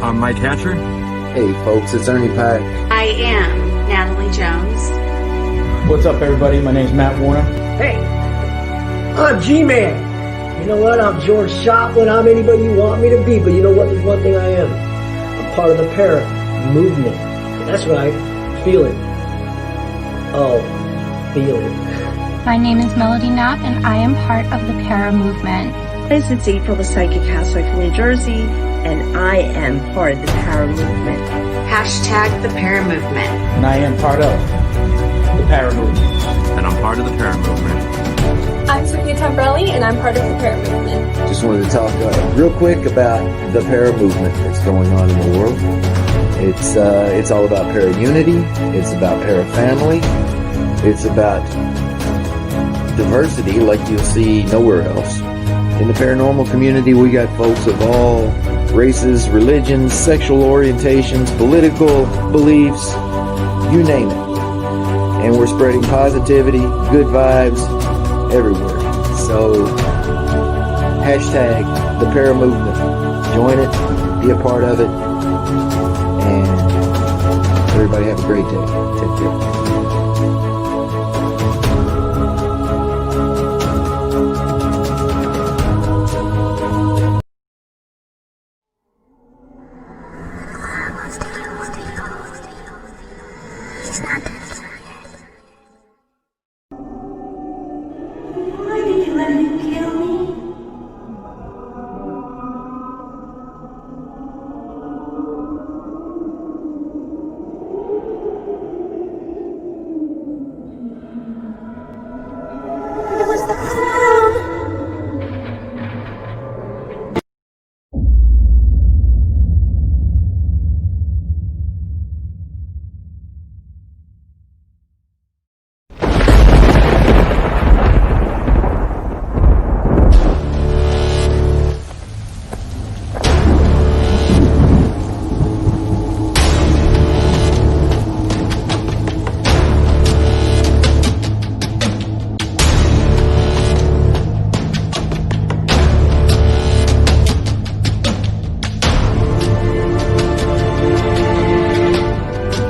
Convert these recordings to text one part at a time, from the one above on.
I'm Mike Hatcher. Hey folks, it's Ernie Pack. I am Natalie Jones. What's up, everybody? My name's Matt Warner. Hey, I'm G-Man. You know what? I'm George Shoplin. I'm anybody you want me to be, but you know what? There's one thing I am. I'm part of the para movement. That's right. Feel it. Oh, feel it. My name is Melody Knapp, and I am part of the para movement. It's April, the Psychic Housewife from New Jersey, and I am part of the para movement. Hashtag the para movement. And I am part of the para movement. And I'm part of the para movement. I'm Sophia Tombrelli, and I'm part of the para movement. Just wanted to talk real quick about the para movement that's going on in the world. It's all about para unity. It's about para family. It's about diversity like you'll see nowhere else. In the paranormal community, we got folks of all races, religions, sexual orientations, political beliefs, you name it. And we're spreading positivity, good vibes everywhere. So, hashtag the para movement. Join it, be a part of it, and everybody have a great day. Take care. Why did you let him kill me? It was the clown.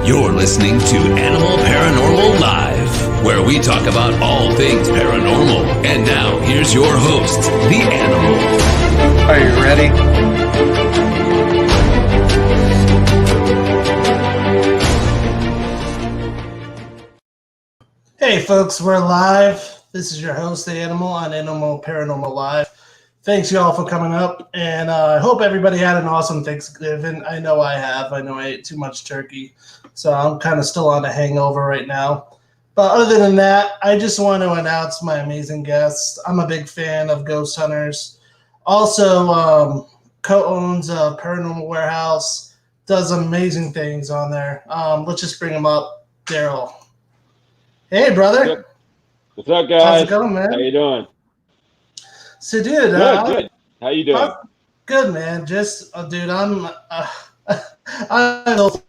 You're listening to Animal Paranormal Live, where we talk about all things paranormal. And now, here's your host, the Animal. Are you ready? Hey folks, we're live. This is your host, the Animal, on Animal Paranormal Live. Thanks y'all for coming up, and I hope everybody had an awesome Thanksgiving. I know I have. I know I ate too much turkey, so I'm kind of still on a hangover right now. But other than that, I just want to announce my amazing guest. I'm a big fan of Ghost Hunters. Also, co-owns a Paranormal Warehouse, does amazing things on there. Let's just bring him up, Daryl. Hey, brother. What's up, guys? How's it going, man? How you doing? So, dude, good. How you doing? Good, man. Just, dude, I'm don't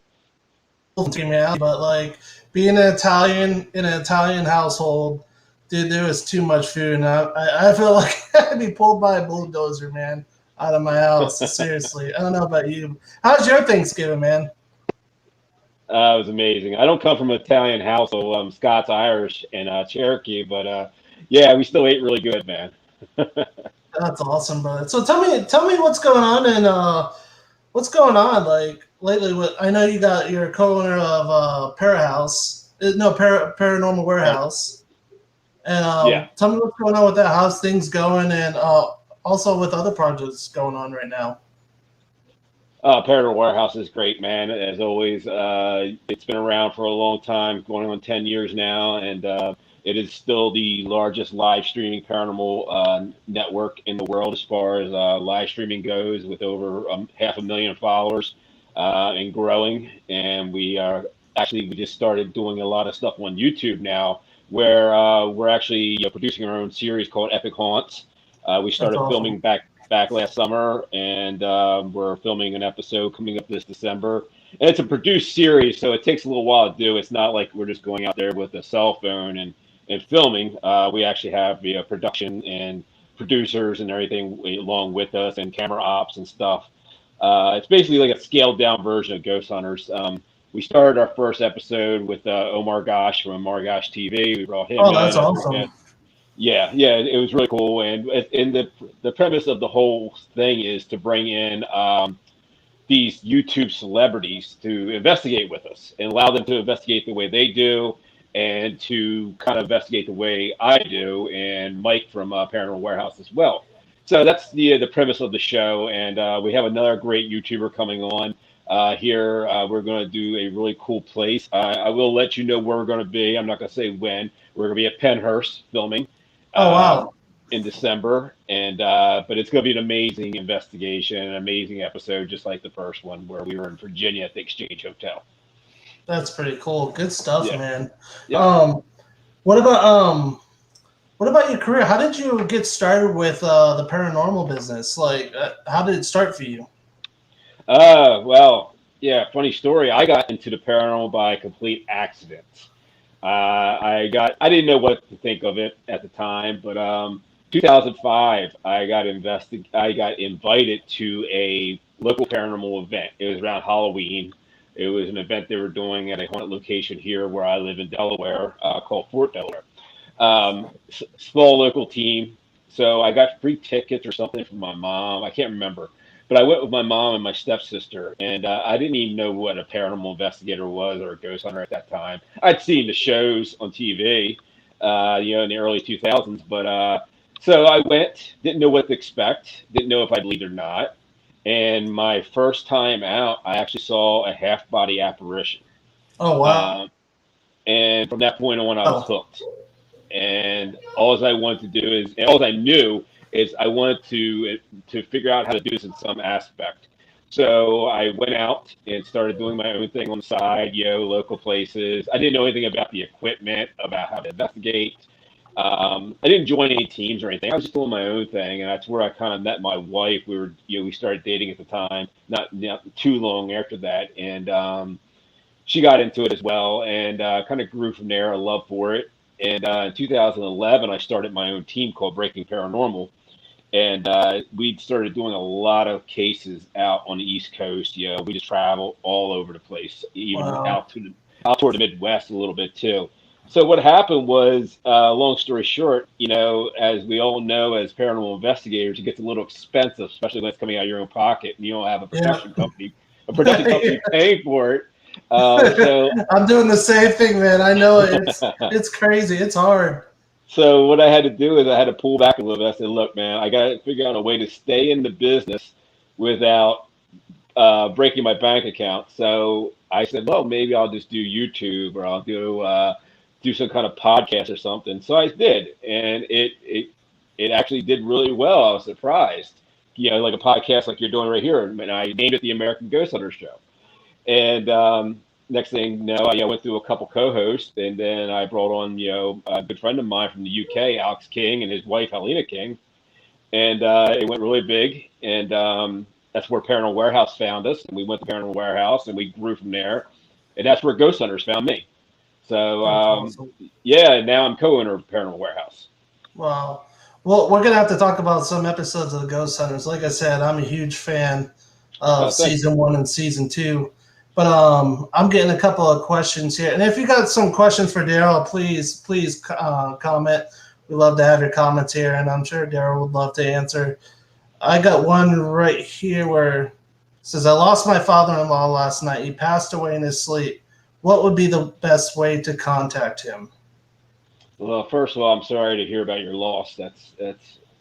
but like being an Italian in an Italian household, dude, there was too much food, and I feel like I'd be pulled by a bulldozer, man, out of my house. Seriously, I don't know about you. How's your Thanksgiving, man? It was amazing. I don't come from an Italian household. I'm Scots, Irish, and Cherokee, but yeah, we still ate really good, man. That's awesome, brother. So tell me what's going on and what's going on like lately. I know you got your co-owner of Paranormal Warehouse, and yeah. Tell me what's going on with that. How's things going, and also with other projects going on right now. Paranormal Warehouse is great, man. As always, it's been around for a long time, going on 10 years now, and it is still the largest live streaming paranormal network in the world as far as live streaming goes, with over 500,000 followers and growing. And we just started doing a lot of stuff on YouTube now, where we're actually producing our own series called Epic Haunts. We started filming back last summer, and we're filming an episode coming up this December. And it's a produced series, so it takes a little while to do. It's not like we're just going out there with a cell phone and filming. We actually have production and producers and everything along with us, and camera ops and stuff. It's basically like a scaled down version of Ghost Hunters. We started our first episode with Omar Gosh from Omar Gosh TV. We brought him Oh, in that's as our awesome. guest. Yeah, it was really cool. And the premise of the whole thing is to bring in these YouTube celebrities to investigate with us and allow them to investigate the way they do and to kind of investigate the way I do and Mike from Paranormal Warehouse as well. So that's the premise of the show, and we have another great YouTuber coming on here. We're going to do a really cool place. I will let you know where we're going to be. I'm not going to say when. We're going to be at Penhurst filming. Oh, wow. In December, and but it's going to be an amazing investigation, an amazing episode, just like the first one where we were in Virginia at the Exchange Hotel. That's pretty cool. Good stuff, Yeah. man. Yeah. What about your career? How did you get started with the paranormal business? Like, how did it start for you? Well, yeah, funny story. I got into the paranormal by a complete accident. I didn't know what to think of it at the time, but 2005, I got invited to a local paranormal event. It was around Halloween. It was an event they were doing at a haunted location here where I live in Delaware, called Fort Delaware. Small local team. So I got free tickets or something from my mom. I can't remember. But I went with my mom and my stepsister, and I didn't even know what a paranormal investigator was or a ghost hunter at that time. I'd seen the shows on TV, in the early 2000s, but so I went, didn't know what to expect, didn't know if I believed or not. And my first time out, I actually saw a half body apparition. Oh, wow. And from that point on, I was hooked. And all I wanted to do all I knew is I wanted to figure out how to do this in some aspect. So I went out and started doing my own thing on the side, local places. I didn't know anything about the equipment, about how to investigate. I didn't join any teams or anything. I was just doing my own thing, and that's where I kind of met my wife. We started dating at the time, not too long after that, and she got into it as well, and kind of grew from there. A love for it. And in 2011, I started my own team called Breaking Paranormal, and we started doing a lot of cases out on the East Coast. We just travel all over the place, even out toward the Midwest a little bit too. So what happened was, long story short, as we all know, as paranormal investigators, it gets a little expensive, especially when it's coming out of your own pocket, and you don't have a production company paying for it. So I'm doing the same thing, man. I know it's crazy. It's hard. So what I had to do is I had to pull back a little bit. I said, look, man, I got to figure out a way to stay in the business without breaking my bank account. So I said, well, maybe I'll just do YouTube, or I'll do some kind of podcast or something. So I did, and it actually did really well. I was surprised, like a podcast like you're doing right here. And I named it the American Ghost Hunter Show. And next thing you know, I went through a couple co-hosts, and then I brought on a good friend of mine from the UK, Alex King, and his wife Helena King, and it went really big. And that's where Paranormal Warehouse found us, and we went to Paranormal Warehouse, and we grew from there. And that's where Ghost Hunters found me. So awesome. Yeah, now I'm co-owner of Paranormal Warehouse. Wow. Well, we're gonna have to talk about some episodes of the Ghost Hunters. Like I said, I'm a huge fan of season 1 and season 2. But I'm getting a couple of questions here. And if you got some questions for Daryl, please comment. We love to have your comments here, and I'm sure Daryl would love to answer. I got one right here where it says, I lost my father-in-law last night. He passed away in his sleep. What would be the best way to contact him? Well, first of all, I'm sorry to hear about your loss. That's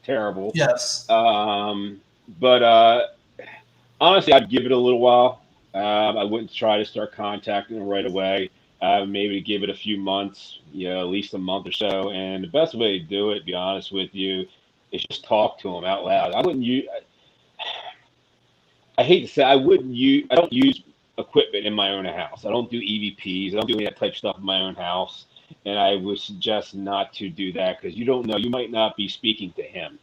terrible. Yes. But honestly, I'd give it a little while. I wouldn't try to start contacting them right away. Maybe give it a few months, at least a month or so. And the best way to do it, to be honest with you, is just talk to them out loud. I hate to say, I don't use equipment in my own house. I don't do EVPs. I don't do any of that type of stuff in my own house. And I would suggest not to do that, because you don't know. You might not be speaking to him.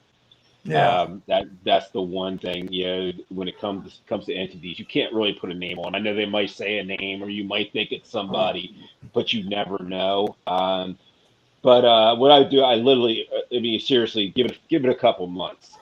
Yeah. That's the one thing, when it comes to entities, you can't really put a name on. I know they might say a name, or you might think it's somebody, but you never know. But what I do, I literally, I mean, seriously, give it a couple months.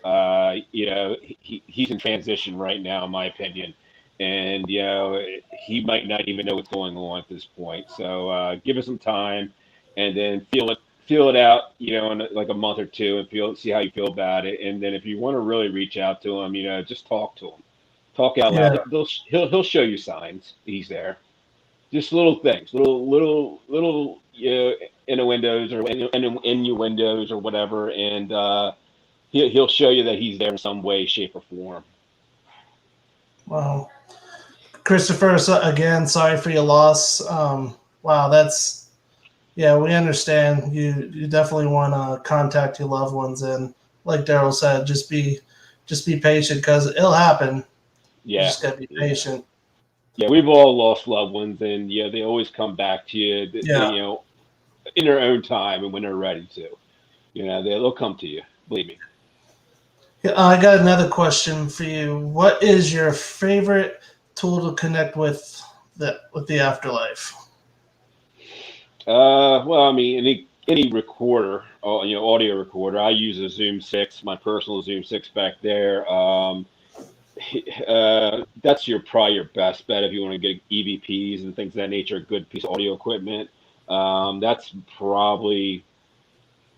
He's in transition right now, in my opinion, and he might not even know what's going on at this point. So give it some time, and then feel it out, in like a month or two, and see how you feel about it. And then if you want to really reach out to him, just talk to him, talk out Yeah. loud. He'll show you signs he's there. Just little things, little innuendos or innuendos or whatever, and he'll show you that he's there in some way, shape, or form. Wow. Christopher, again, sorry for your loss. Wow, yeah, we understand. You definitely want to contact your loved ones, and like Daryl said, just be patient because it'll happen. You Yeah, just gotta be patient. yeah. We've all lost loved ones, and they always come back to you. Yeah. In their own time and when they're ready to. They'll come to you. Believe me. Yeah, I got another question for you. What is your favorite tool to connect with the afterlife? Well, I mean, any recorder, audio recorder. I use a Zoom 6, my personal Zoom 6 back there. That's probably your best bet if you want to get EVPs and things of that nature. A good piece of audio equipment. That's probably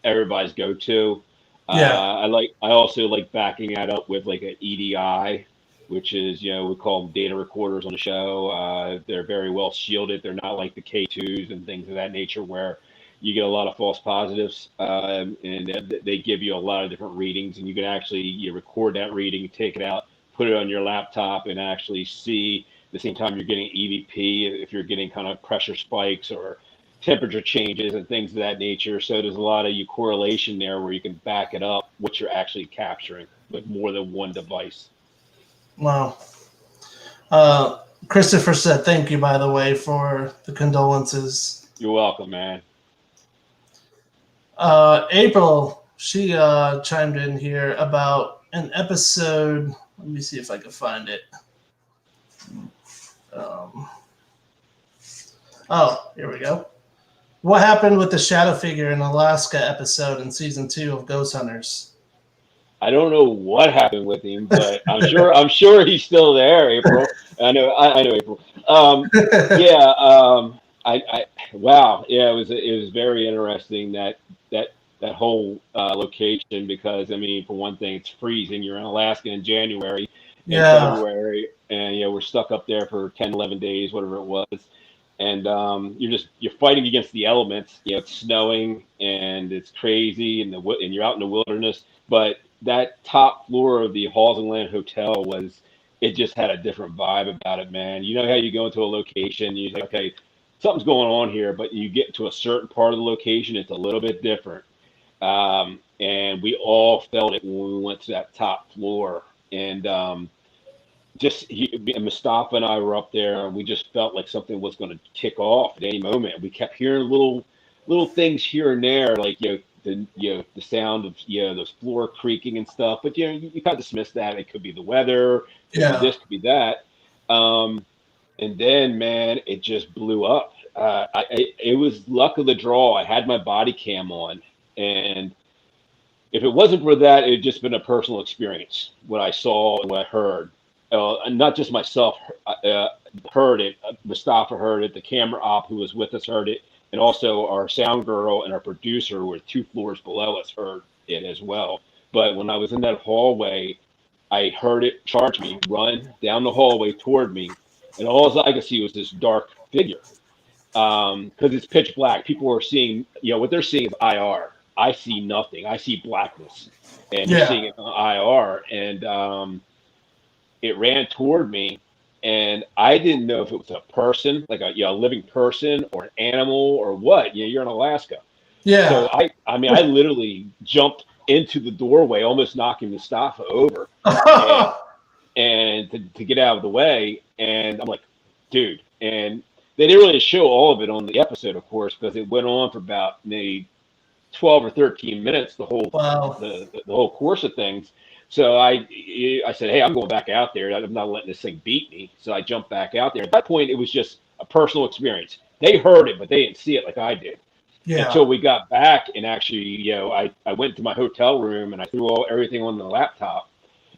everybody's go-to. Yeah. I also like backing that up with like an EDI, which is we call them data recorders on the show. They're very well shielded. They're not like the K2s and things of that nature where you get a lot of false positives, and they give you a lot of different readings, and you can actually record that reading, take it out, put it on your laptop, and actually see the same time you're getting EVP if you're getting kind of pressure spikes or temperature changes and things of that nature. So there's a lot of correlation there where you can back it up what you're actually capturing with more than one device. Wow. Christopher said thank you, by the way, for the condolences. You're welcome, man. April, she chimed in here about an episode. Let me see if I can find it. Here we go. What happened with the shadow figure in Alaska episode in season 2 of Ghost Hunters? I don't know what happened with him, but I'm sure he's still there, April. I know April. Wow. Yeah, it was very interesting that whole location, because I mean, for one thing, it's freezing. You're in Alaska in January and February, and we're stuck up there for 10, 11 days, whatever it was. And you're fighting against the elements. It's snowing and it's crazy, and you're out in the wilderness. But that top floor of the Halls and Land Hotel it just had a different vibe about it, man. You know how you go into a location, you say, okay, something's going on here, but you get to a certain part of the location, it's a little bit different. And we all felt it when we went to that top floor. And Mustafa and I were up there, and we just felt like something was going to kick off at any moment. We kept hearing little things here and there, like the sound of those floor creaking and stuff. But you kind of dismiss that. It could be the weather, could be this, could be that. And then, man, it just blew up. It was luck of the draw. I had my body cam on, and if it wasn't for that, it had just been a personal experience. What I saw and what I heard. And not just myself heard it. Mustafa heard it. The camera op who was with us heard it, and also our sound girl and our producer, who were 2 floors below us, heard it as well. But when I was in that hallway, I heard it charge me, run down the hallway toward me, and all I could see was this dark figure. Because it's pitch black. People are seeing, what they're seeing is IR. I see nothing. I see blackness, and you're seeing it on IR, and it ran toward me, and I didn't know if it was a person, like a living person, or an animal, or what. You're in Alaska. Yeah. So I literally jumped into the doorway, almost knocking Mustafa over, and to get out of the way. And I'm like, dude. And they didn't really show all of it on the episode, of course, because it went on for about maybe 12 or 13 minutes, the whole the whole course of things. So I said, hey, I'm going back out there. I'm not letting this thing beat me. So I jumped back out there. At that point, it was just a personal experience. They heard it, but they didn't see it like I did. Yeah. until we got back. And actually, I went to my hotel room and I threw everything on the laptop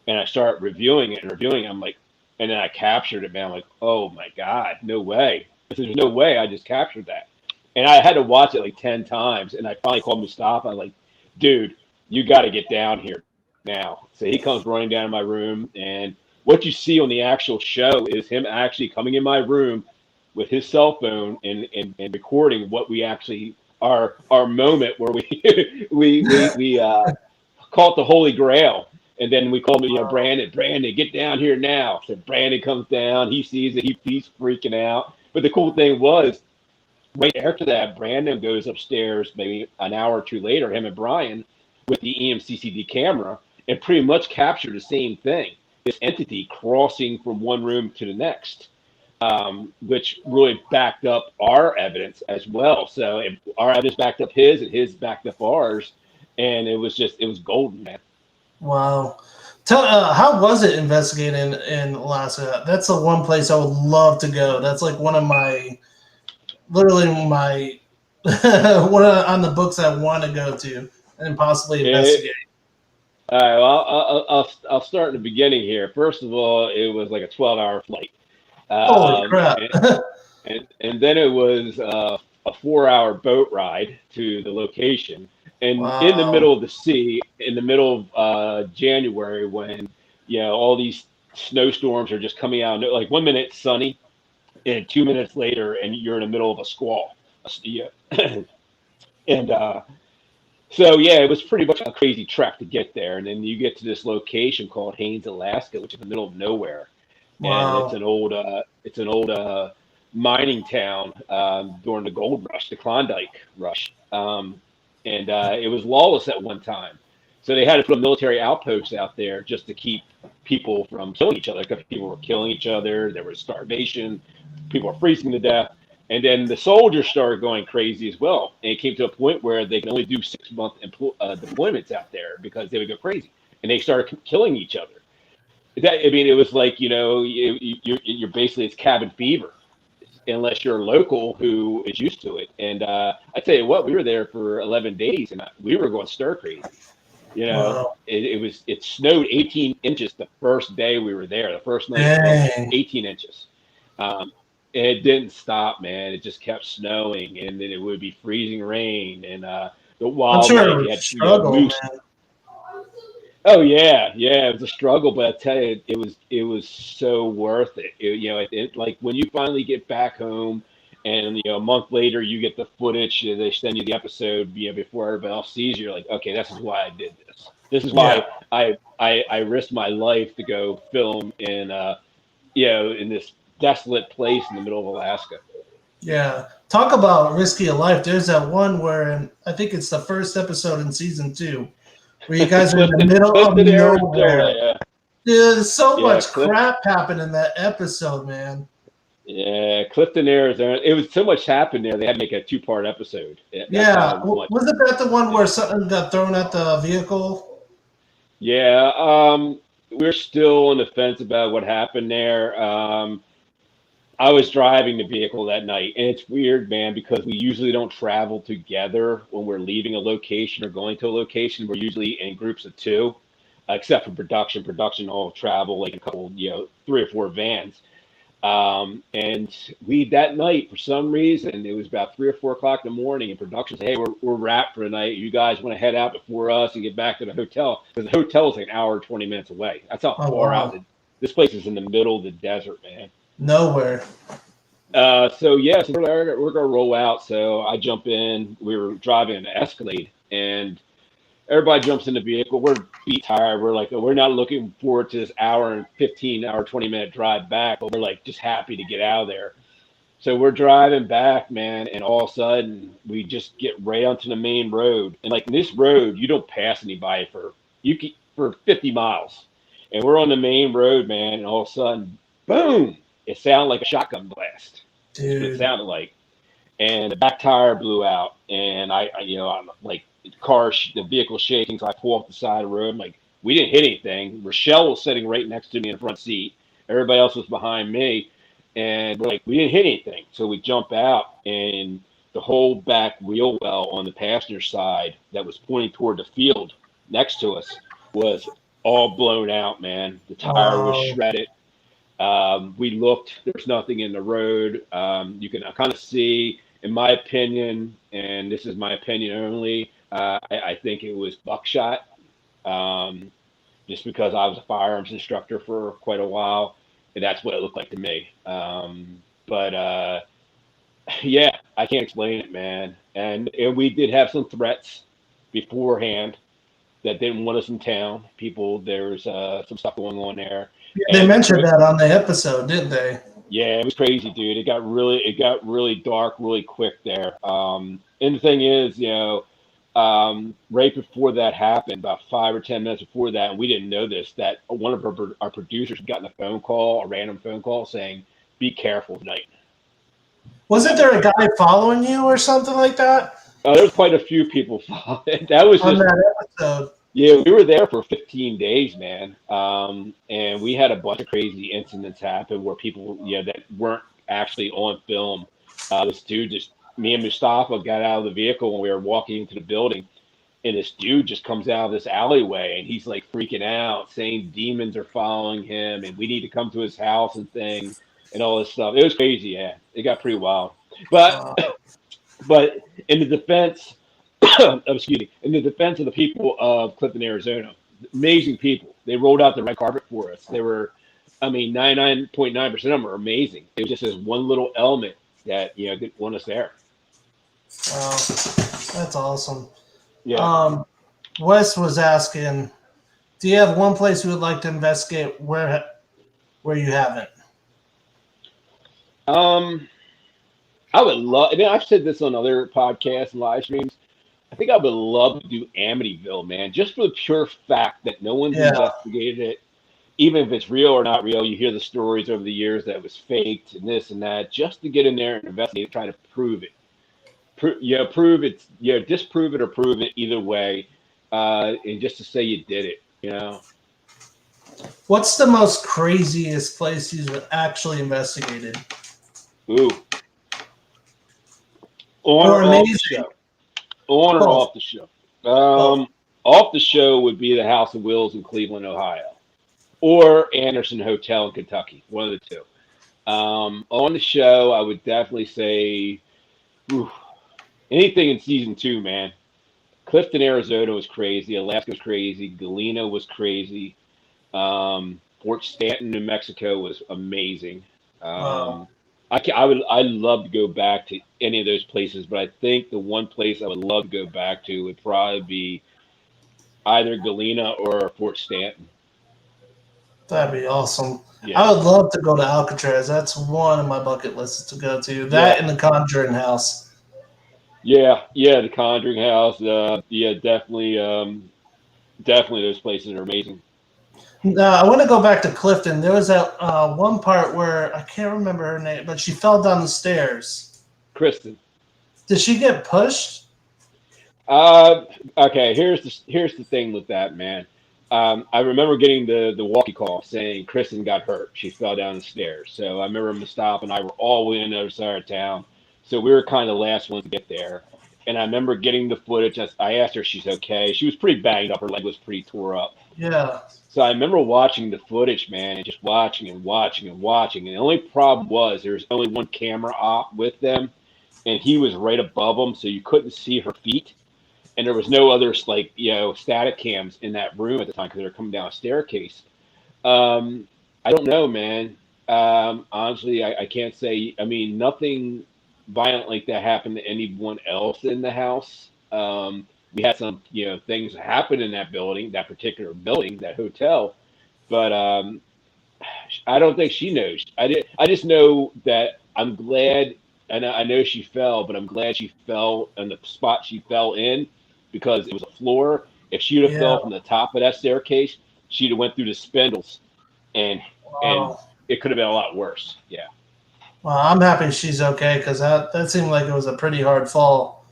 and I started reviewing it and reviewing it. I'm like, and then I captured it, man. I'm like, oh my God, no way. There's no way I just captured that. And I had to watch it like 10 times. And I finally called Mustafa. I'm like, dude, you got to get down here now. So he comes running down to my room. And what you see on the actual show is him actually coming in my room with his cell phone and recording what we actually, our moment where we call it the Holy Grail. And then we call him, Brandon, get down here now. So Brandon comes down. He sees it. He's freaking out. But the cool thing was, right after that, Brandon goes upstairs maybe an hour or two later, him and Brian, with the EMCCD camera, and pretty much captured the same thing. This entity crossing from one room to the next, which really backed up our evidence as well. So our evidence backed up his, and his backed up ours. And it was golden, man. Wow. How was it investigating in Alaska? That's the one place I would love to go. That's like one of my, literally my, one on the books I want to go to and possibly investigate. All right. Well, I'll start in the beginning here. First of all, it was like a 12-hour flight. Holy crap! And then it was a 4-hour boat ride to the location. And in the middle of the sea, in the middle of January, when all these snowstorms are just coming out, like 1 minute it's sunny, and 2 minutes later, and you're in the middle of a squall. And so it was pretty much a crazy trek to get there. And then you get to this location called Haines, Alaska, which is in the middle of nowhere. Wow. And it's an old mining town during the gold rush, the Klondike rush. And it was lawless at one time. So they had to put a military outpost out there just to keep people from killing each other, because people were killing each other. There was starvation. People were freezing to death. And then the soldiers started going crazy as well. And it came to a point where they can only do 6-month deployments out there because they would go crazy. And they started killing each other. It was like, you're basically, it's cabin fever, unless you're a local who is used to it. And I tell you what, we were there for 11 days and we were going stir crazy. Wow. It snowed 18 inches the first day we were there. The first night, 18 inches. And it didn't stop, man. It just kept snowing, and then it would be freezing rain, and the wildlife. I'm sure it was a struggle, man. Oh yeah, it was a struggle, but I tell you, it was so worth it. It like when you finally get back home, and a month later you get the footage, they send you the episode, before everybody else sees you. You're like, okay, this is why I did this. This is why I risked my life to go film in in this desolate place in the middle of Alaska. Yeah, talk about risky a life. There's that one where I think it's the first episode in season 2. Where you guys are in the middle of nowhere. Yeah. Dude, there's so much crap happened in that episode, man. Yeah, Clifton, Arizona. It was so much happened there. They had to make a 2-part episode. Wasn't that the one where something got thrown at the vehicle? Yeah. We're still on the fence about what happened there. I was driving the vehicle that night, and it's weird, man, because we usually don't travel together when we're leaving a location or going to a location. We're usually in groups of 2, except for production. Production all travel like a couple, 3 or 4 vans. And we, that night, for some reason, it was about 3 or 4 o'clock in the morning, and production said, hey, we're wrapped for the night. You guys want to head out before us and get back to the hotel? Because the hotel is like an hour, 20 minutes away. That's how far out. This place is in the middle of the desert, man. Nowhere. So we're gonna roll out. So I jump in. We were driving an Escalade, and everybody jumps in the vehicle. We're beat tired. We're like, we're not looking forward to this hour and 20-minute drive back, but we're like just happy to get out of there. So we're driving back, man, and all of a sudden we just get right onto the main road. And like this road, you don't pass anybody for 50 miles. And we're on the main road, man, and all of a sudden, boom! It sounded like a shotgun blast. Dude. It sounded like, and the back tire blew out, and I'm like, the vehicle shaking, so I pull off the side of the road. I'm like, we didn't hit anything. Rochelle was sitting right next to me in the front seat. Everybody else was behind me, and we're like, we didn't hit anything. So we jump out, and the whole back wheel well on the passenger side that was pointing toward the field next to us was all blown out, man. The tire was shredded. We looked, there's nothing in the road. You can kind of see, in my opinion, and this is my opinion only, I think it was buckshot, just because I was a firearms instructor for quite a while, and that's what it looked like to me. But yeah, I can't explain it, man. And we did have some threats beforehand that didn't want us in town. There's some stuff going on there. Yeah, they mentioned that on the episode, didn't they? Yeah, it was crazy, dude. It got really dark really quick there. And the thing is, right before that happened, about 5 or 10 minutes before that, and we didn't know this, that one of our producers got a random phone call saying, "Be careful tonight." Wasn't there a guy following you or something like that? There's quite a few people following. That was on just that episode. Yeah, we were there for 15 days, man. And we had a bunch of crazy incidents happen where people, that weren't actually on film. This dude me and Mustafa got out of the vehicle when we were walking into the building, and this dude just comes out of this alleyway, and he's like freaking out, saying demons are following him, and we need to come to his house and things, and all this stuff. It was crazy, yeah. It got pretty wild. But in the defense, in the defense of the people of Clifton, Arizona, amazing people. They rolled out the red carpet for us. They were, 99.9% of them are amazing. It was just this one little element that, didn't want us there. Wow, that's awesome. Yeah. Wes was asking, do you have one place you would like to investigate where you haven't? I would love, I've said this on other podcasts and live streams. I think I would love to do Amityville, man, just for the pure fact that no one's investigated it. Even if it's real or not real, you hear the stories over the years that it was faked and this and that, just to get in there and investigate, try to prove it. Prove it, disprove it or prove it either way, and just to say you did it, What's the most craziest place you've actually investigated? Ooh. On or off the show? On or off the show? Off the show would be the House of Wills in Cleveland, Ohio, or Anderson Hotel in Kentucky, one of the two. On the show, I would definitely say anything in season 2, man. Clifton, Arizona was crazy. Alaska was crazy. Galena was crazy. Fort Stanton, New Mexico was amazing. I'd love to go back to any of those places, but I think the one place I would love to go back to would probably be either Galena or Fort Stanton. That'd be awesome. Yeah. I would love to go to Alcatraz. That's one of my bucket lists to go to. That and the Conjuring House. Yeah, the Conjuring House. Definitely those places are amazing. I want to go back to Clifton. There was that one part where I can't remember her name, but she fell down the stairs. Kristen. Did she get pushed? Okay. Here's the thing with that, man. I remember getting the walkie call saying Kristen got hurt. She fell down the stairs. So I remember Mustafa and I were all way on the other side of town. So we were kind of the last ones to get there. And I remember getting the footage. I asked her if she's okay. She was pretty banged up. Her leg was pretty tore up. Yeah. So I remember watching the footage, man, and just watching and watching and watching. And the only problem was there was only one camera op with them, and he was right above them, so you couldn't see her feet. And there was no other, static cams in that room at the time because they were coming down a staircase. I don't know, man. Honestly, I can't say. Nothing violent like that happened to anyone else in the house. We had some, things happen in that building, that particular building, that hotel, but I don't think she knows. I just know that I'm glad, and I know she fell, but I'm glad she fell in the spot she fell in because it was a floor. If she would have fell from the top of that staircase, she'd have went through the spindles, and it could have been a lot worse. Yeah. Well, I'm happy she's okay because that seemed like it was a pretty hard fall.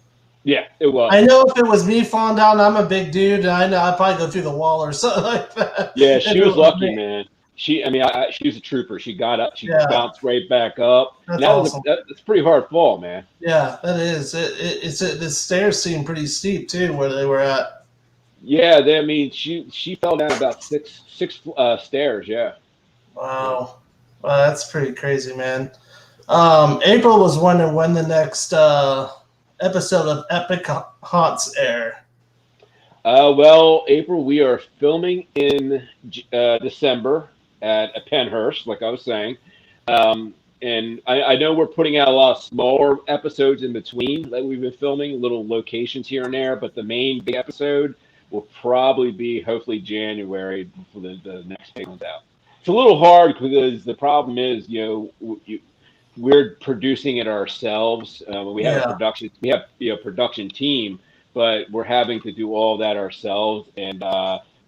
Yeah, it was. I know if it was me falling down, I'm a big dude, and I know I'd probably go through the wall or something like that. Yeah, she was lucky, man. she was a trooper. She got up, she Yeah, bounced right back up, and that's awesome. that's a pretty hard fall, man. Yeah, that is. The stairs seem pretty steep too, where they were at. Yeah, I mean, she fell down about six stairs. Yeah, yeah. Wow, wow, that's pretty crazy, man. April was wondering when the next episode of Epic Haunts air. Well, April, we are filming in December at Penhurst, like I was saying. And I know we're putting out a lot of smaller episodes in between that we've been filming, little locations here and there, but the main big episode will probably be hopefully January before the next big one's out. It's a little hard because the problem is, we're producing it ourselves. We have a Yeah, production team, but we're having to do all that ourselves, and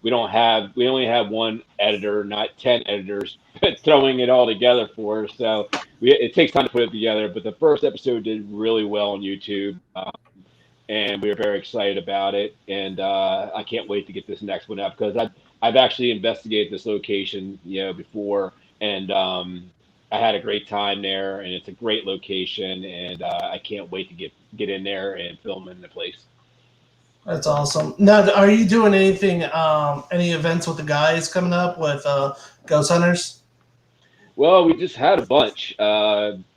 we only have one editor, not 10 editors throwing it all together for us. So it takes time to put it together. But the first episode did really well on YouTube, and we were very excited about it. And I can't wait to get this next one up because I've actually investigated this location, before, and I had a great time there, and it's a great location, and I can't wait to get in there and film in the place. that's awesome. Now, are you doing anything, any events with the guys coming up with Ghost Hunters? Well, we just had a bunch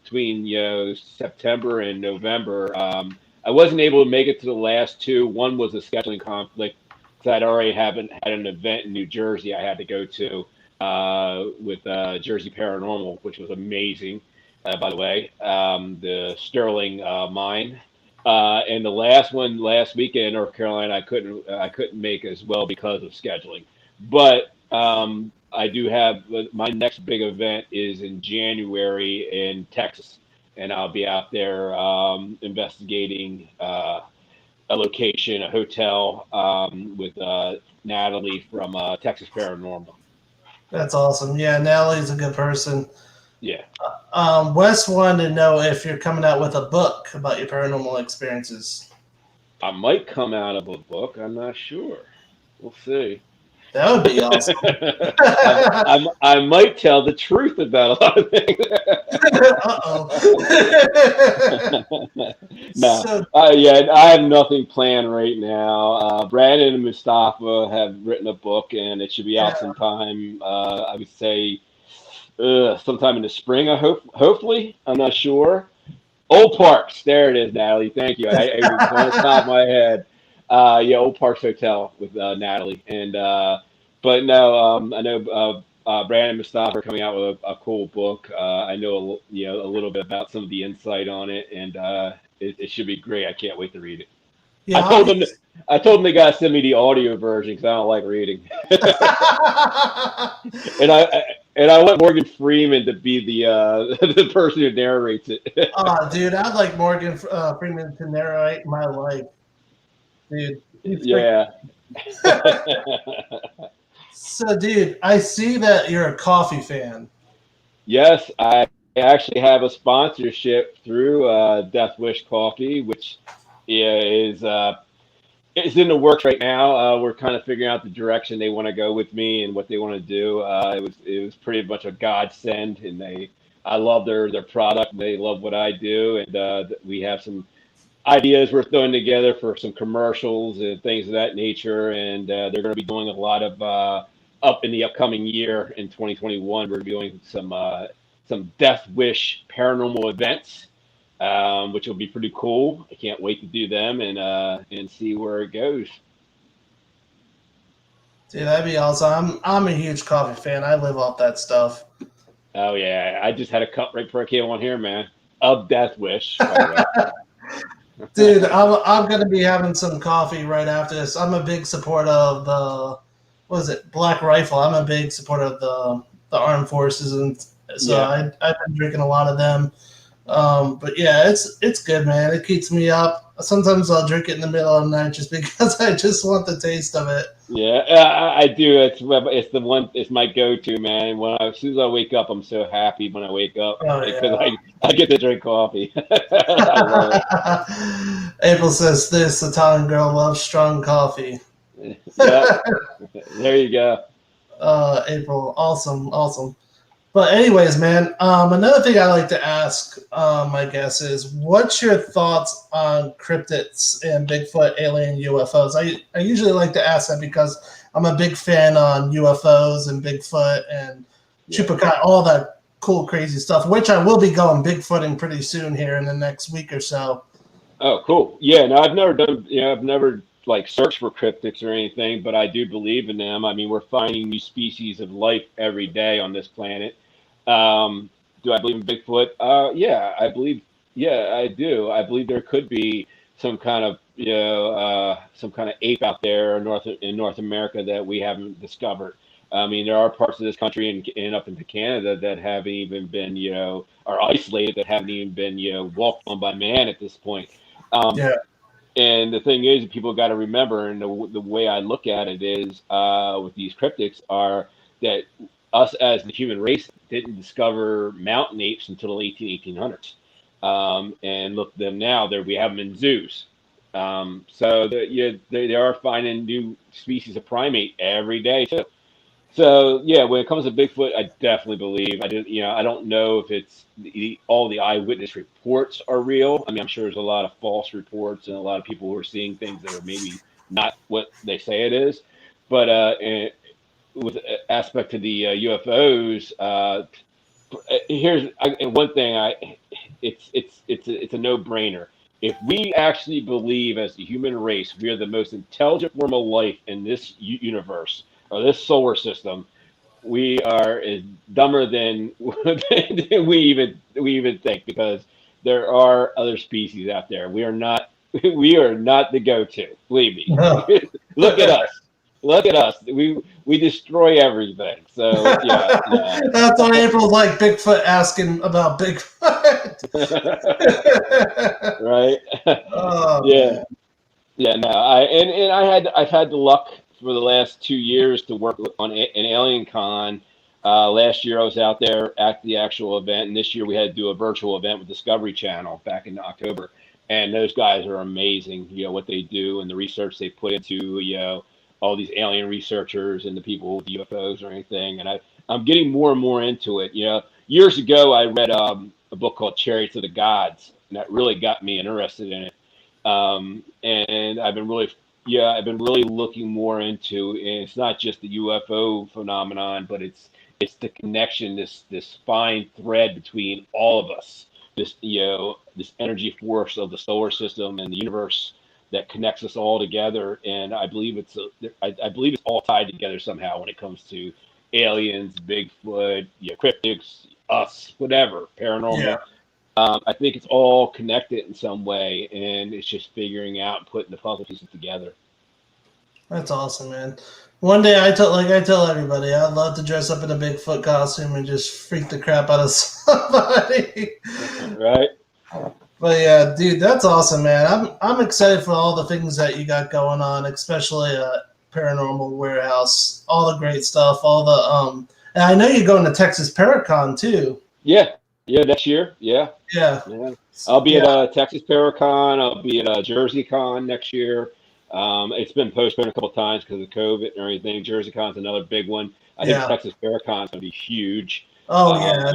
between September and November. I wasn't able to make it to the last two. One was a scheduling conflict because I'd already haven't had an event in New Jersey I had to go to with Jersey Paranormal, which was amazing, by the way. The Sterling mine. And the last one last weekend in North Carolina, I couldn't make as well because of scheduling. But I do have my next big event is in January in Texas, and I'll be out there investigating a location, a hotel with Natalie from Texas Paranormal. That's awesome. Yeah, Natalie's a good person. Yeah. Wes wanted to know if you're coming out with a book about your paranormal experiences. I might come out of a book. I'm not sure. We'll see. That would be awesome. I might tell the truth about a lot of things. No, yeah, I have nothing planned right now. Brandon and Mustafa have written a book, and it should be out sometime. I would say sometime in the spring. I hopefully. I'm not sure. Old Parks. There it is, Natalie. Thank you. It was on the top of my head. Yeah, Old Parks Hotel with Natalie, and but no, I know Brandon and Mustafa are coming out with a cool book. I know a little bit about some of the insight on it, and it should be great. I can't wait to read it. Yeah, I told them they gotta send me the audio version because I don't like reading. and I want Morgan Freeman to be the person who narrates it. Oh, dude, I'd like Morgan Freeman to narrate my life. Dude. Yeah. So, dude, I see that you're a coffee fan. Yes, I actually have a sponsorship through Death Wish Coffee, which is in the works right now. We're kind of figuring out the direction they want to go with me and what they want to do. It was pretty much a godsend, and I love their product. They love what I do, and we have some ideas we're throwing together for some commercials and things of that nature, and they're going to be doing a lot of up in the upcoming year in 2021. We're doing some Death Wish paranormal events, which will be pretty cool. I can't wait to do them and see where it goes. Dude, that'd be awesome. I'm a huge coffee fan. I live off that stuff. Oh yeah, I just had a cup right before I came on here, man, of Death Wish. Dude, I'm gonna be having some coffee right after this. I'm a big supporter of the Black Rifle. I'm a big supporter of the armed forces, and so yeah. I've been drinking a lot of them. But yeah, it's good, man. It keeps me up. Sometimes I'll drink it in the middle of the night just because I just want the taste of it. Yeah, I do. It's my go-to, man. As soon as I wake up, I'm so happy when I wake up because I get to drink coffee. I love it. April says this Italian girl loves strong coffee. Yeah, there you go. April. Awesome. But anyways, man, another thing I like to ask my guests is, what's your thoughts on cryptids and Bigfoot, alien, UFOs? I usually like to ask that because I'm a big fan on UFOs and Bigfoot and Chupacabra, all that cool, crazy stuff, which I will be going Bigfooting pretty soon here in the next week or so. Oh, cool. Yeah, no, I've never done, I've never like searched for cryptids or anything, but I do believe in them. I mean, we're finding new species of life every day on this planet. Do I believe in Bigfoot? Yeah, I believe. Yeah, I do. I believe there could be some kind of, some kind of ape out there in North America that we haven't discovered. I mean, there are parts of this country and up into Canada that haven't even been, are isolated, that haven't even been, walked on by man at this point. Yeah. And the thing is, people got to remember, and the way I look at it is, with these cryptics, are that us as the human race didn't discover mountain apes until the 1800s. And look at them now; we have them in zoos. So they are finding new species of primate every day too. So yeah, when it comes to Bigfoot, I definitely believe. I don't know if it's all the eyewitness reports are real. I mean, I'm sure there's a lot of false reports and a lot of people who are seeing things that are maybe not what they say it is. But with aspect to the UFOs, and one thing. It's a no-brainer. If we actually believe as the human race we are the most intelligent form of life in this universe or this solar system, we are as dumber than, than we even think, because there are other species out there. We are not the go-to. Believe me. Look at us. Look at us. We destroy everything. So yeah. That's why April's like Bigfoot asking about Bigfoot. Right. Oh, Yeah. man. Yeah. No. I've had the luck for the last 2 years to work on an Alien Con. Last year I was out there at the actual event, and this year we had to do a virtual event with Discovery Channel back in October. And those guys are amazing. What they do and the research they put into all these alien researchers and the people with UFOs or anything. And I'm getting more and more into it. Years ago I read a book called Chariots of the Gods, and that really got me interested in it. And I've been really looking more into, and it's not just the UFO phenomenon, but it's the connection, this fine thread between all of us, this energy force of the solar system and the universe that connects us all together. And I believe I believe it's all tied together somehow when it comes to aliens, Bigfoot, cryptics, us, whatever, paranormal. Yeah. I think it's all connected in some way, and it's just figuring out and putting the puzzle pieces together. That's awesome, man. One day I tell everybody I'd love to dress up in a Bigfoot costume and just freak the crap out of somebody. Right. But yeah, dude, that's awesome, man. I'm excited for all the things that you got going on, especially Paranormal Warehouse, all the great stuff, all the and I know you're going to Texas Paracon too. Yeah, next year. Yeah. I'll be at Texas Paracon. I'll be at Jersey Con next year. It's been postponed a couple of times because of COVID and everything. Jersey Con's another big one. I think Texas Paracon's gonna be huge. Oh yeah,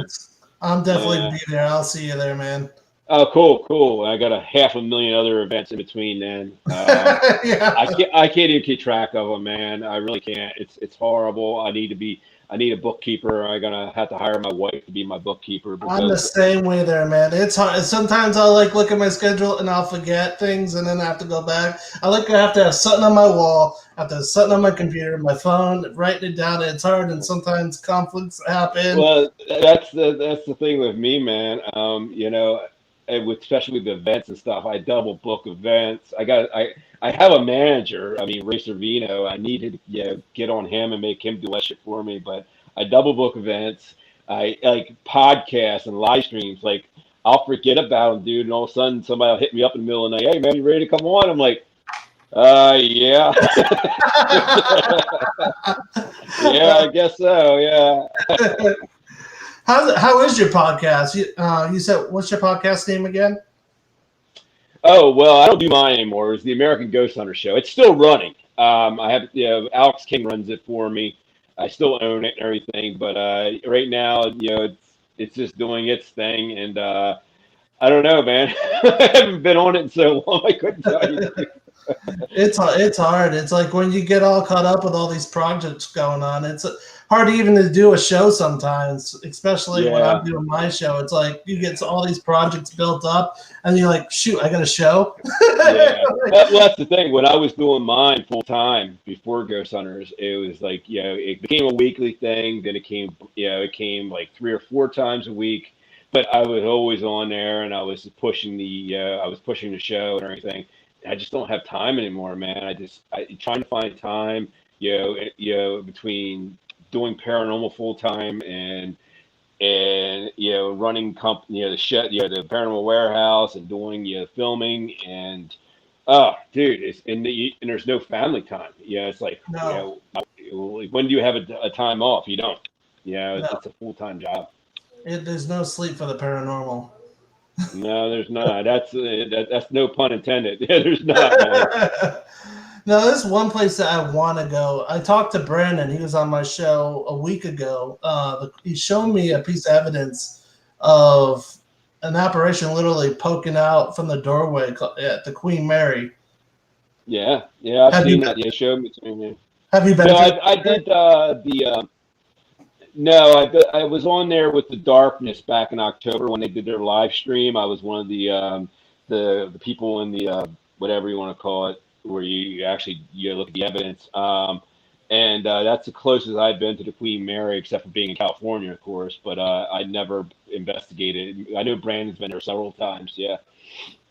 I'm definitely be there. I'll see you there, man. Oh, cool. I got 500,000 other events in between then. I can't even keep track of them, man. I really can't. It's horrible. I need a bookkeeper. I'm gonna have to hire my wife to be my bookkeeper. I'm the same way there, man. It's hard. Sometimes I'll look at my schedule and I'll forget things, and then I have to go back. I have to have something on my wall. I have to have something on my computer, my phone, writing it down. It's hard, and sometimes conflicts happen. Well, that's the thing with me, man. Especially with the events and stuff, I double book events. I have a manager. I mean, Ray Servino. I need to get on him and make him do that shit for me. But I double book events. I like podcasts and live streams. Like, I'll forget about them, dude, and all of a sudden somebody will hit me up in the middle of the night. Hey, man, you ready to come on? I'm like, yeah. Yeah, I guess so. Yeah. How is your podcast? You said, what's your podcast name again? Oh, well, I don't do mine anymore. It was the American Ghost Hunter Show. It's still running. I have Alex King runs it for me. I still own it and everything, but right now, it's just doing its thing, and I don't know, man. I haven't been on it in so long. I couldn't tell you. It's hard. It's like when you get all caught up with all these projects going on, it's hard even to do a show sometimes, especially when I'm Yeah. doing my show. It's like you get all these projects built up and you're like, shoot, I got a show. Yeah. Well, that's the thing. When I was doing mine full time before Ghost Hunters, it was like, it became a weekly thing. Then it came like 3 or 4 times a week. But I was always on there, and I was pushing the show and everything. I just don't have time anymore, man. I trying to find time, between doing paranormal full time and running the shed, the paranormal warehouse, and doing filming, and oh dude, and there's no family time. It's like, No, like, when do you have a time off? You don't. no. It's a full-time job. There's no sleep for the paranormal. No, there's not. That's no pun intended. Yeah, there's not, man. No, there's one place that I want to go. I talked to Brandon. He was on my show a week ago. He showed me a piece of evidence of an apparition literally poking out from the doorway at the Queen Mary. Yeah, I've Have you seen been, that. Yeah, show me to me. have you been No, to I did the. No, I was on there with the Darkness back in October when they did their live stream. I was one of the people in the whatever you want to call it, where you actually look at the evidence. And that's the closest I've been to the Queen Mary, except for being in California, of course. But I never investigated. I know Brandon's been there several times. Yeah,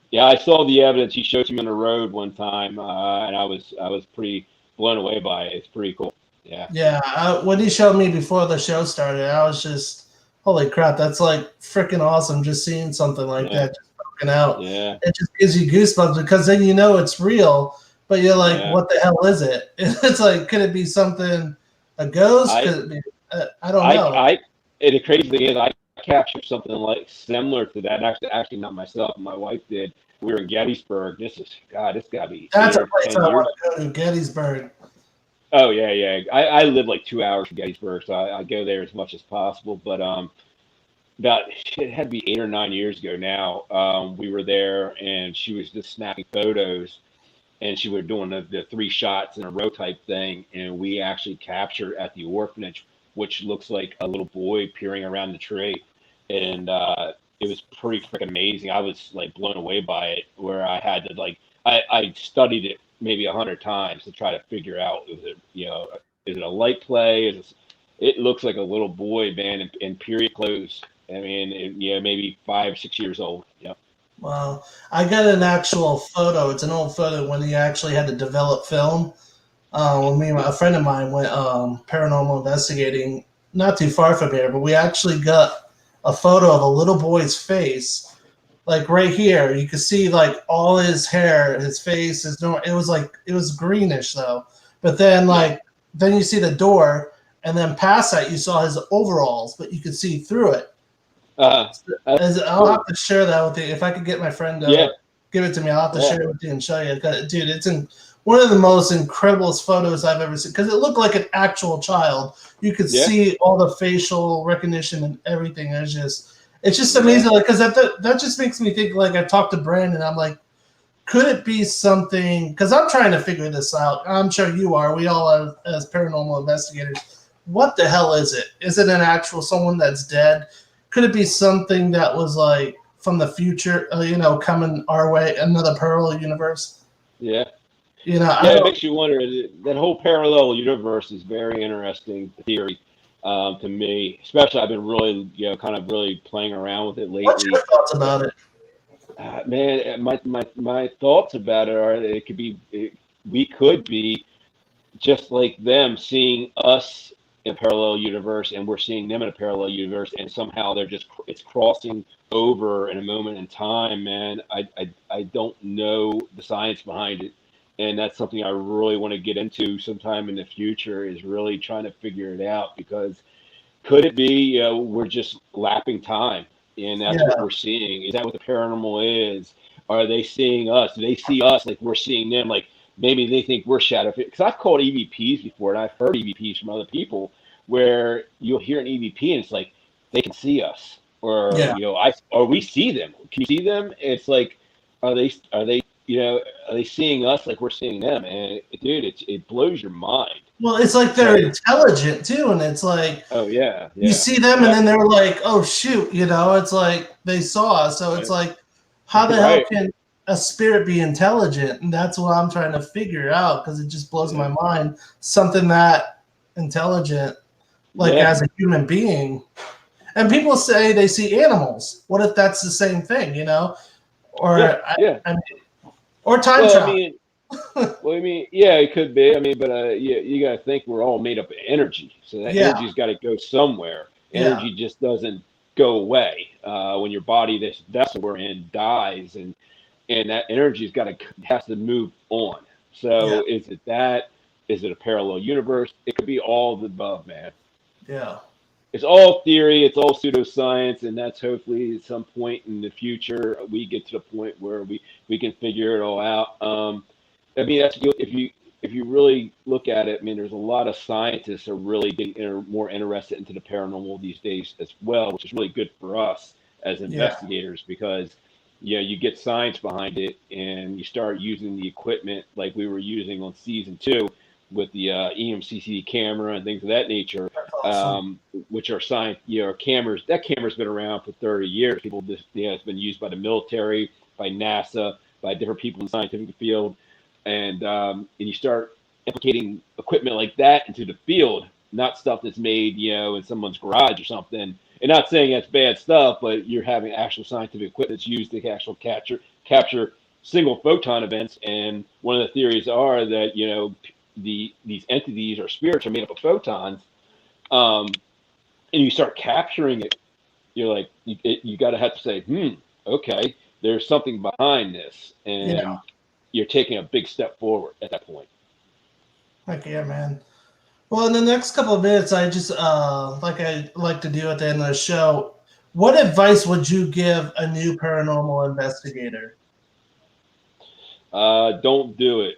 yeah. I saw the evidence. He showed me on the road one time, and I was pretty blown away by it. It's pretty cool. Yeah. Yeah, when he showed me before the show started, I was just, holy crap, that's like freaking awesome just seeing something like Yeah. that just poking out. Yeah. It just gives you goosebumps because then you know it's real, but you're like, Yeah. what the hell is it? It's like, could it be something, a ghost? I Could it be, I don't I know. I and the crazy thing is I captured something like similar to that. Actually not myself. My wife did. We were in Gettysburg. This got to be That's eight a or place ten I years. want to go to, Gettysburg. Oh yeah, yeah. I live like 2 hours from Gettysburg, so I go there as much as possible. But about it had to be 8 or 9 years ago now. We were there, and she was just snapping photos, and she was doing the 3 shots in a row type thing, and we actually captured at the orphanage, which looks like a little boy peering around the tree, and it was pretty freaking amazing. I was like blown away by it, where I had to like I studied it maybe 100 times to try to figure out is it a light play? It looks like a little boy, man, in period clothes. I mean, maybe 5, 6 years old. Yeah. Wow. I got an actual photo. It's an old photo when he actually had to develop film. When a friend of mine went paranormal investigating not too far from here, but we actually got a photo of a little boy's face, like right here. You could see like all his hair, his face is no. It was greenish though, but then then you see the door, and then past that you saw his overalls, but you could see through it. I'll have to share that with you if I could get my friend to give it to me. I'll have to share it with you and show you. Dude, it's one of the most incredible photos I've ever seen because it looked like an actual child. You could see all the facial recognition and everything. It's just amazing. Like, because that just makes me think. Like, I talked to Brandon. I'm like, could it be something? Because I'm trying to figure this out. I'm sure you are. We all are as paranormal investigators. What the hell is it? Is it an actual someone that's dead? Could it be something that was like from the future, coming our way, another parallel universe? Yeah. It makes you wonder. That whole parallel universe is very interesting theory to me. Especially, I've been really, kind of really playing around with it lately. What's your thoughts about it? Man, my thoughts about it are we could be just like them, seeing us in a parallel universe, and we're seeing them in a parallel universe, and somehow it's crossing over in a moment in time, man. I don't know the science behind it, and that's something I really want to get into sometime in the future, is really trying to figure it out, because could it be we're just lapping time, and that's what we're seeing? Is that what the paranormal is? Are they seeing us? Do they see us like we're seeing them? Like maybe they think we're shadow. Because I've called EVPs before, and I've heard EVPs from other people where you'll hear an EVP and it's like they can see us, or Yeah. or we see them. Can you see them? It's like, are they are they seeing us like we're seeing them? And dude, it blows your mind. Well, it's like they're intelligent too, and it's like, oh yeah, you see them, and then they're like, oh shoot, it's like they saw us. So it's like, how the hell can a spirit be intelligent? And that's what I'm trying to figure out, because it just blows my mind. Something that intelligent, like as a human being. And people say they see animals. What if that's the same thing? Or I mean, or time travel. Yeah, it could be. I mean, but you got to think we're all made up of energy, so that energy's got to go somewhere. Energy just doesn't go away when your body, this vessel we're in, dies, and that energy's has to move on. So is it that? Is it a parallel universe? It could be all of the above, man. Yeah. It's all theory. It's all pseudoscience, and that's hopefully at some point in the future we get to the point where we can figure it all out. I mean, that's if you really look at it. I mean, there's a lot of scientists are really getting more interested into the paranormal these days as well, which is really good for us as investigators because you get science behind it, and you start using the equipment like we were using on season 2 with the EMCC camera and things of that nature, which are science, cameras. That camera's been around for 30 years. People just, it's been used by the military, by NASA, by different people in the scientific field. And you start implicating equipment like that into the field, not stuff that's made, in someone's garage or something. And not saying that's bad stuff, but you're having actual scientific equipment that's used to actually capture single photon events. And one of the theories are that, these entities or spirits are made up of photons, and you start capturing it. You're like, you got to have to say, okay, there's something behind this, and you're taking a big step forward at that point. Heck yeah, man. Well, in the next couple of minutes, I just like I like to do at the end of the show. What advice would you give a new paranormal investigator? Don't do it.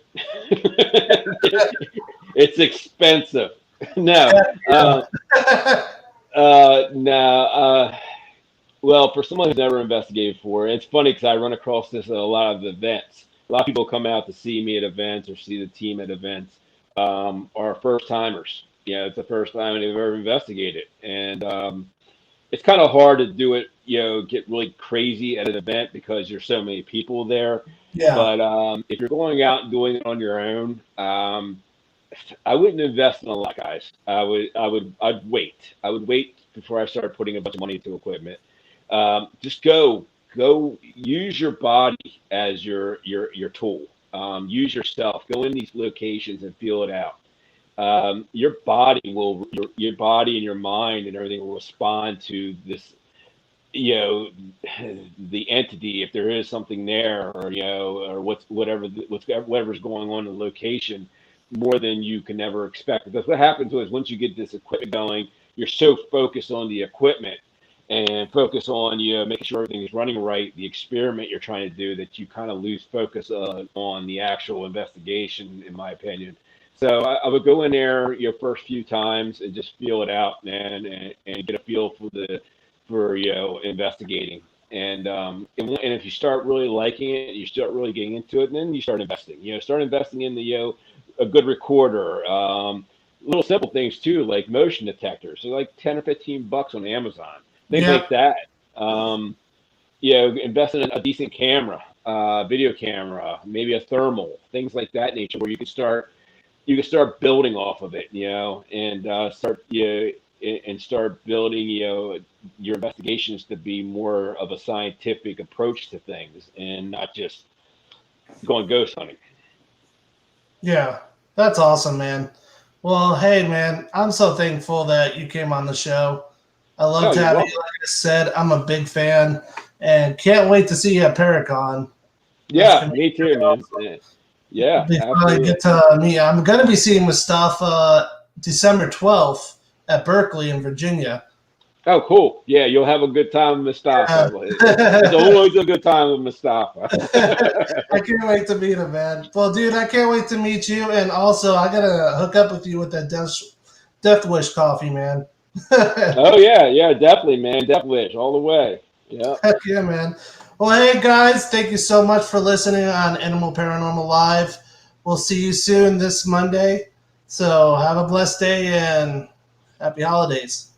It's expensive. No. Well, for someone who's never investigated before, it's funny because I run across this at a lot of events. A lot of people come out to see me at events or see the team at events, are first timers. It's the first time they've ever investigated. And it's kind of hard to do it, get really crazy at an event because there's so many people there. Yeah. But if you're going out and doing it on your own, I wouldn't invest in a lot, guys. I'd wait. I would wait before I start putting a bunch of money into equipment. Just go use your body as your tool. Use yourself. Go in these locations and feel it out. Your body and your mind and everything will respond to this, the entity, if there is something there, or or whatever's going on in the location, more than you can ever expect. Because what happens is once you get this equipment going, you're so focused on the equipment and focus on making sure everything is running right, the experiment you're trying to do, that you kind of lose focus on the actual investigation, in my opinion. So I would go in there your first few times and just feel it out, man, and get a feel for investigating. And if you start really liking it, you start really getting into it, and then you start investing. Start investing in a good recorder. Little simple things too, like motion detectors. They're like $10 or $15 on Amazon. Things like that. Invest in a decent camera, video camera, maybe a thermal, things like that nature, where you can start building off of it, and start building, your investigations to be more of a scientific approach to things and not just going ghost hunting. Yeah, that's awesome, man. Well, hey, man, I'm so thankful that you came on the show. I love to have you. Like I said, I'm a big fan and can't wait to see you at Paracon. Yeah, me too, man. Yeah, we finally get to meet. I'm going to be seeing Mustafa December 12th at Berkeley in Virginia. Oh, cool. Yeah, you'll have a good time with Mustafa. It's always a good time with Mustafa. I can't wait to meet him, man. Well, dude, I can't wait to meet you. And also, I got to hook up with you with that Death Wish coffee, man. Oh, yeah, definitely, man. Death Wish all the way. Yeah. Heck yeah, man. Well, hey, guys, thank you so much for listening on Animal Paranormal Live. We'll see you soon this Monday. So have a blessed day and happy holidays.